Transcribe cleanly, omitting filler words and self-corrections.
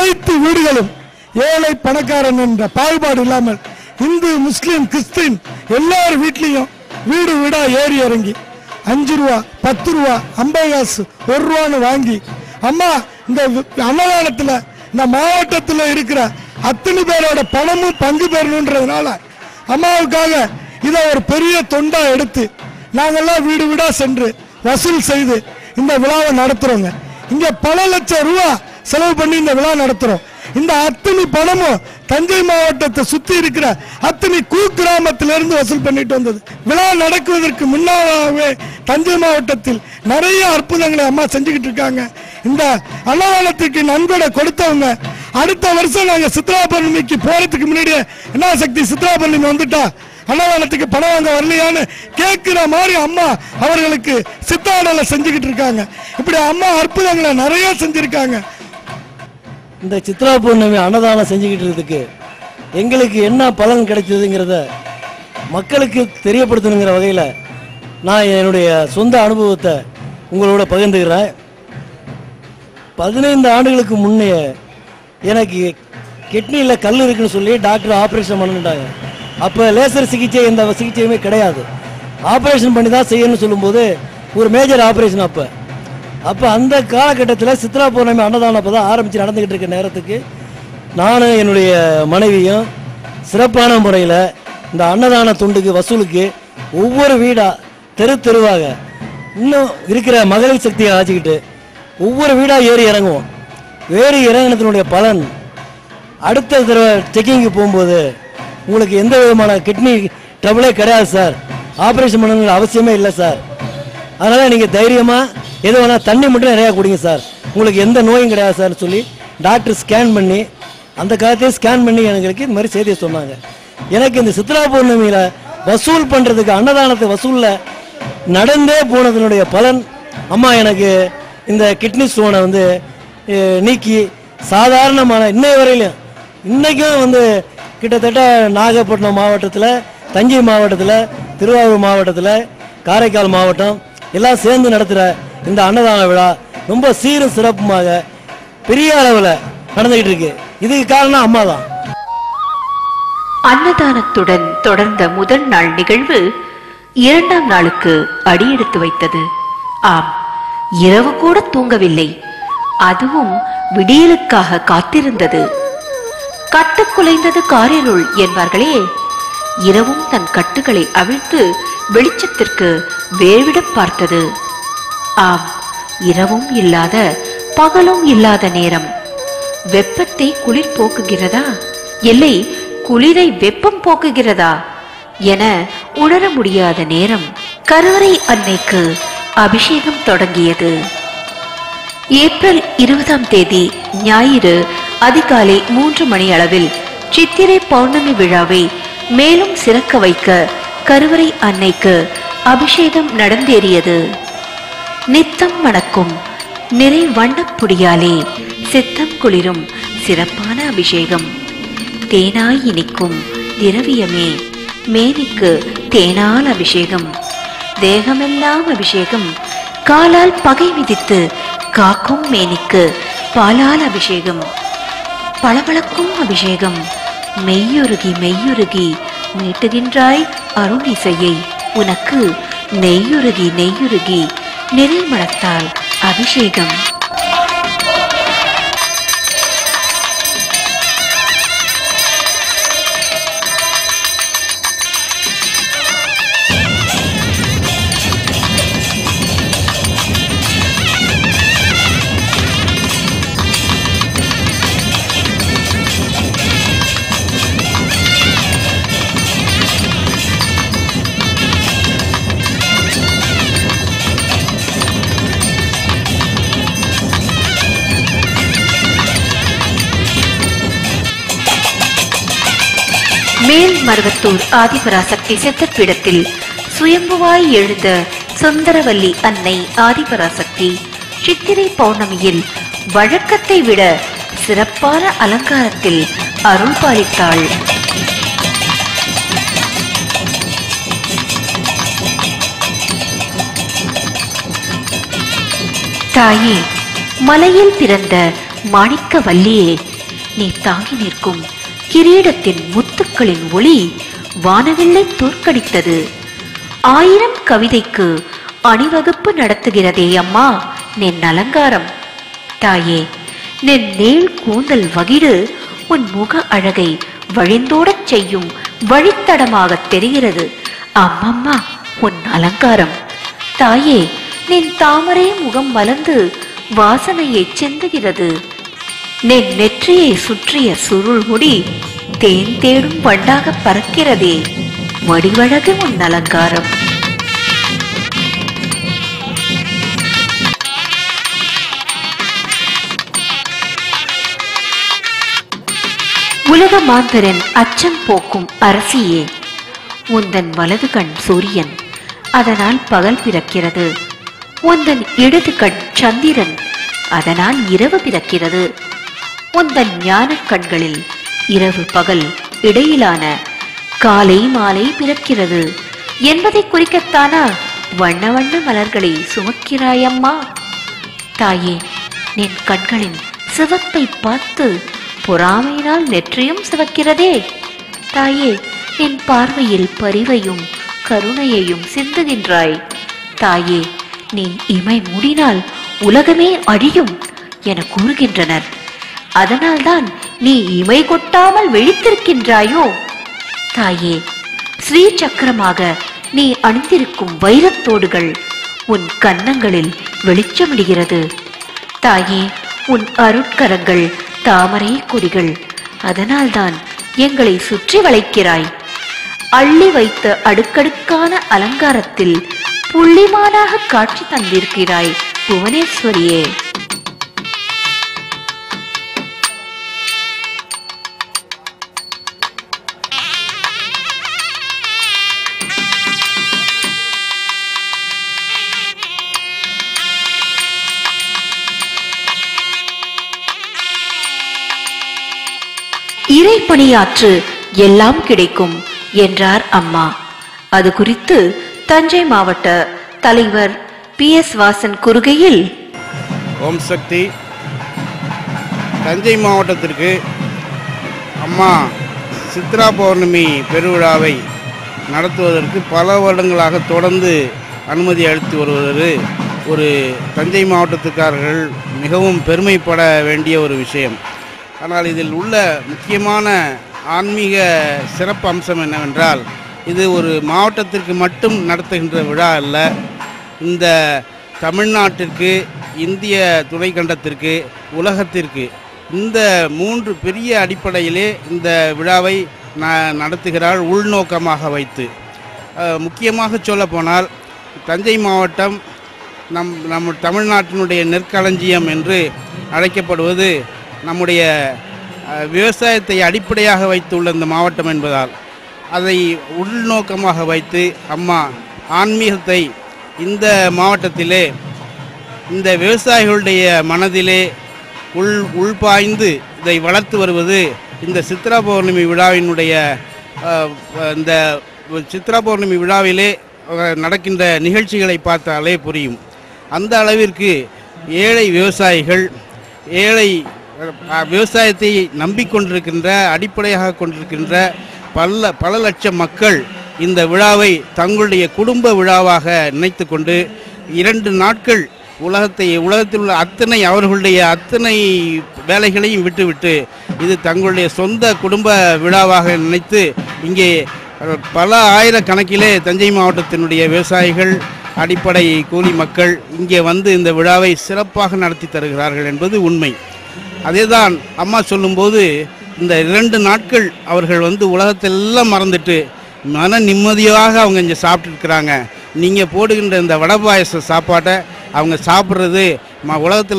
அனைத்து வீடுகளும் ஏழை பணக்காரன் என்ற பாகுபாடு இல்லாமல் இந்து முஸ்லிம் கிறிஸ்டின் எல்லார் வீட்லையும் வீடு வீடா ஏறி இறங்கி 5 ரூபா 10 ரூபா 50 காசு 1 ரூபான்னு வாங்கி அம்மா இந்த அன்னதானத்தில் இந்த மாவட்டத்தில் இருக்கிற அத்தனை பேரோட பணமும் பங்கு பெறணுன்றதுனால அம்மாவுக்காக இதை ஒரு பெரிய தொண்டா எடுத்து நாங்கெல்லாம் வீடு வீடா சென்று வசூல் செய்து இந்த விழாவை நடத்துறோங்க. இங்க பல லட்சம் ரூபா செலவு பண்ணி இந்த விழா நடத்துறோம். இந்த அத்தனை பணமும் தஞ்சை மாவட்டத்தை சுத்தி இருக்கிற அத்தனை குக்கிராமத்திலிருந்து வசூல் பண்ணிட்டு வந்தது. விழா நடக்குவதற்கு முன்னாலே தஞ்சை மாவட்டத்தில் நிறைய அற்புதங்களை அம்மா செஞ்சுக்கிட்டு இருக்காங்க. இந்த அன்னதானத்துக்கு நன்கொடை கொடுத்தவங்க அடுத்த வருஷம் நாங்க சித்ரா பௌர்ணமிக்கு போறதுக்கு முன்னாடியே என்ன சக்தி சித்ரா பௌர்ணமி வந்துட்டா அன்னதானத்துக்கு பணம் வாங்க வரலையான்னு கேட்கிற மாதிரி அம்மா அவர்களுக்கு சித்தாடலை செஞ்சுக்கிட்டு இருக்காங்க. இப்படி அம்மா அற்புதங்களை நிறைய செஞ்சிருக்காங்க. இந்த சித்ரா பௌர்ணமி அன்னதானம் செஞ்சுக்கிட்டு இருக்கிறதுக்கு எங்களுக்கு என்ன பலன் கிடைச்சதுங்கிறத மக்களுக்கு தெரியப்படுத்தணுங்கிற வகையில் நான் என்னுடைய சொந்த அனுபவத்தை உங்களோட பகிர்ந்துக்கிறேன். 15 ஆண்டுகளுக்கு முன்னே எனக்கு கிட்னியில் கல் இருக்குன்னு சொல்லி டாக்டர் ஆப்ரேஷன் பண்ணிட்டாங்க. அப்போ லேசர் சிகிச்சை எந்த சிகிச்சையுமே கிடையாது. ஆப்ரேஷன் பண்ணி தான் செய்யணும்னு சொல்லும்போது ஒரு மேஜர் ஆப்ரேஷன். அப்போ அந்த காலகட்டத்தில் சித்ரா பௌர்ணமி அன்னதானம் அப்போ தான் ஆரம்பித்து நடந்துக்கிட்டு இருக்க நேரத்துக்கு நானும் என்னுடைய மனைவியும் சிறப்பான முறையில் இந்த அன்னதான துண்டுக்கு வசூலுக்கு ஒவ்வொரு வீடாக தெருவாக இன்னும் இருக்கிற மகளிர் சக்தியை ஆச்சுக்கிட்டு ஒவ்வொரு வீடாக ஏறி இறங்குவோம். ஏறி இறங்கினத்தினுடைய பலன் அடுத்த தடவை செக்கிங்கு போகும்போது உங்களுக்கு எந்த விதமான கிட்னி ட்ரபிளே கிடையாது சார், ஆப்ரேஷன் பண்ணணுங்கிற அவசியமே இல்லை சார், அதனால் நீங்கள் தைரியமாக எது வேணால் தண்ணி மட்டும் நிறையா குடிங்க சார், உங்களுக்கு எந்த நோயும் கிடையாது சார் சொல்லி டாக்டர் ஸ்கேன் பண்ணி அந்த காலத்தையே ஸ்கேன் பண்ணி எங்களுக்கு இந்த மாதிரி செய்தியை சொன்னாங்க. எனக்கு இந்த சித்ரா பௌர்ணமியில் வசூல் பண்ணுறதுக்கு அன்னதானத்தை வசூலில் நடந்தே போனதனுடைய பலன் அம்மா எனக்கு இந்த கிட்னி ஸ்டோனை வந்து நீக்கி சாதாரணமான இன்னைய வரையிலும் இன்றைக்கும் கிட்டத்தட்ட நாகப்பட்டினம் மாவட்டத்தில், தஞ்சை மாவட்டத்தில், திருவாரூர் மாவட்டத்தில், காரைக்கால் மாவட்டம் எல்லாம் சேர்ந்து நடத்துகிற இந்த அன்னதான விழா ரொம்ப சீரும் சிறப்புமாக பெரிய அளவில் நடந்துகிட்டு இருக்கு. இதுக்கு காரணம் அம்மா தான். அன்னதானத்துடன் தொடர்ந்த முதல் நாள் நிகழ்வு 2ஆம் நாளுக்கு அடியெடுத்து வைத்தது. ஆம், இரவு கூட தூங்கவில்லை, அதுவும் விடியலுக்காக காத்திருந்தது. கட்டுக்குலைந்தது காரிருள் என்பார்களே, இரவும் தன் கட்டுகளை அவிழ்த்து வெளிச்சத்திற்கு வேர்விட பார்த்தது. ஆம், இரவும் இல்லாத பகலும் இல்லாத நேரம். வெப்பத்தை குளிர் போக்குகிறதா, இல்லை குளிரை வெப்பம் போக்குகிறதா என உணர முடியாத நேரம். கருவறை அன்னைக்கு அபிஷேகம் தொடங்கியது. ஏப்ரல் 20ஆம் தேதி ஞாயிறு அதிகாலை 3 மணி அளவில் சித்திரை பௌர்ணமி விழாவை மேலும் சிறக்க வைக்க கருவறை அன்னைக்கு அபிஷேகம் நடந்தேறியது. நித்தம் மணக்கும் நிறை வண்ணப்புடியாலே சித்தம் குளிரும் சிறப்பான அபிஷேகம். தேனாய் இனிக்கும் திரவியமே மேனிக்கு தேனால் அபிஷேகம். தேகமெல்லாம் அபிஷேகம். காலால் பகை விதித்து காக்கும் மேனிக்கு பாலால் அபிஷேகம். பளபளக்கும் அபிஷேகம். மெய்யுருகி மெய்யுருகி மீட்டுகின்றாய் அருள் இசையை. உனக்கு நெய்யுருகி நெய்யுருகி நிறை மனத்தால் அபிஷேகம். மேல் மருவத்தூர் ஆதிபராசக்தி சித்தப்பீடத்தில் சுயம்புவாய் எழுந்த சுந்தரவல்லி அன்னை ஆதிபராசக்தி சித்திரை பௌர்ணமியில் வழக்கத்தை விட சிறப்பான அலங்காரத்தில் அருள் பாலித்தாள். தாயே, மலையில் பிறந்த மாணிக்க வல்லியே, நீ தாங்கி நிற்கும் கிரீடத்தின் முத்துக்களின் ஒளி வானவில்லை தோற்கடித்தது. 1000 கவிதைக்கு அணிவகுப்பு நடத்துகிறதே அம்மா நின் அலங்காரம். தாயே, நின் நேல் கூந்தல் வகிடு உன் முக அழகை வழிந்தோடச் செய்யும் வழித்தடமாக தெரிகிறது. அம்மம்மா உன் அலங்காரம். தாயே, நின் தாமரை முகம் மலர்ந்து வாசனையை சிந்துகிறது. நின் நெற்றியை சுற்றிய சுருள் முடி தேன் தேடும் வண்டாக பறக்கிறதே. வடிவழகு உன் அலங்காரம். உலக மாந்தரின் அச்சம் போக்கும் அரசியே, உந்தன் வலது கண் சூரியன், அதனால் பகல் பிறக்கிறது. உந்தன் இடது கண் சந்திரன், அதனால் இரவு பிறக்கிறது. உந்தன் ஞான கண்களில் இரவு பகல் இடையிலான காலை மாலை பிறக்கிறது என்பதை குறிக்கத்தானா வண்ண வண்ண மலர்களை சுமக்கிறாயம்மா. தாயே, நின் கண்களின் சிவப்பை பார்த்து பொறாமையினால் நெற்றியும் சிவக்கிறதே. தாயே, நின் பார்வையில் பரிவையும் கருணையையும் சிந்துகின்றாய். தாயே, நீ இமை மூடினால் உலகமே அழியும் என கூறுகின்றனர். அதனால்தான் நீ இமை கொட்டாமல் விழித்திருக்கின்றாயோ? தாயே, ஸ்ரீ சக்கரமாக நீ அணிந்திருக்கும் வைரத்தோடுகள் உன் கன்னங்களில் வெளிச்சமிடுகிறது. தாயே, உன் அருட்கரங்கள் தாமரை கொடிகள், அதனால்தான் எங்களை சுற்றி வளைக்கிறாய். அள்ளி வைத்த அடுக்கடுக்கான அலங்காரத்தில் புள்ளிமானாக காட்சி தந்திருக்கிறாய் புவனேஸ்வரியே. இறை பணியாற்று, எல்லாம் கிடைக்கும் என்றார் அம்மா. அது குறித்து தஞ்சை மாவட்ட தலைவர் PS வாசன் கூறுகையில், ஓம் சக்தி. தஞ்சை மாவட்டத்திற்கு அம்மா சித்ரா பௌர்ணமி பெருவிழாவை நடத்துவதற்கு பல வருடங்களாக தொடர்ந்து அனுமதி அளித்து வருவது ஒரு தஞ்சை மாவட்டத்துக்காரர்கள் மிகவும் பெருமைப்பட வேண்டிய ஒரு விஷயம். ஆனால் இதில் உள்ள முக்கியமான ஆன்மீக சிறப்பு அம்சம் என்னவென்றால், இது ஒரு மாவட்டத்திற்கு மட்டும் நடத்துகின்ற விழா அல்ல. இந்த தமிழ்நாட்டிற்கு, இந்திய துணைக்கண்டத்திற்கு, உலகத்திற்கு இந்த 3 பெரிய அடிப்படையிலே இந்த விழாவை நடத்துகிறாள் உள்நோக்கமாக வைத்து. முக்கியமாக சொல்லப்போனால் தஞ்சை மாவட்டம் நம் தமிழ்நாட்டினுடைய நெற்களஞ்சியம் என்று அழைக்கப்படுவது நம்முடைய விவசாயத்தை அடிப்படையாக வைத்துள்ள இந்த மாவட்டம் என்பதால் அதை உள்நோக்கமாக வைத்து அம்மா ஆன்மீகத்தை இந்த மாவட்டத்திலே இந்த விவசாயிகளுடைய மனதிலே உள்பாய்ந்து இதை வளர்த்து வருவது இந்த சித்ரா பௌர்ணமி விழாவினுடைய இந்த சித்ரா பௌர்ணமி விழாவிலே நடக்கின்ற நிகழ்ச்சிகளை பார்த்தாலே புரியும். அந்த அளவிற்கு ஏழை விவசாயிகள், ஏழை விவசாயத்தை நம்பிக்கொண்டிருக்கின்ற, அடிப்படையாக கொண்டிருக்கின்ற பல லட்சம் மக்கள் இந்த விழாவை தங்களுடைய குடும்ப விழாவாக நினைத்து கொண்டு 2 நாட்கள் உலகத்தில் உள்ள அவர்களுடைய அத்தனை வேலைகளையும் விட்டுவிட்டு இது தங்களுடைய சொந்த குடும்ப விழாவாக நினைத்து இங்கே பல ஆயிரக்கணக்கிலே தஞ்சை மாவட்டத்தினுடைய விவசாயிகள், அடிப்படை கூலி மக்கள் இங்கே வந்து இந்த விழாவை சிறப்பாக நடத்தி தருகிறார்கள் என்பது உண்மை. அதேதான் அம்மா சொல்லும்போது இந்த 2 நாட்கள் அவர்கள் வந்து உலகத்தெல்லாம் மறந்துட்டு மன நிம்மதியாக அவங்க இங்கே சாப்பிட்டுருக்குறாங்க. நீங்கள் போடுகின்ற இந்த வடை பாயச சாப்பாட்டை அவங்க சாப்பிட்றது உலகத்தில்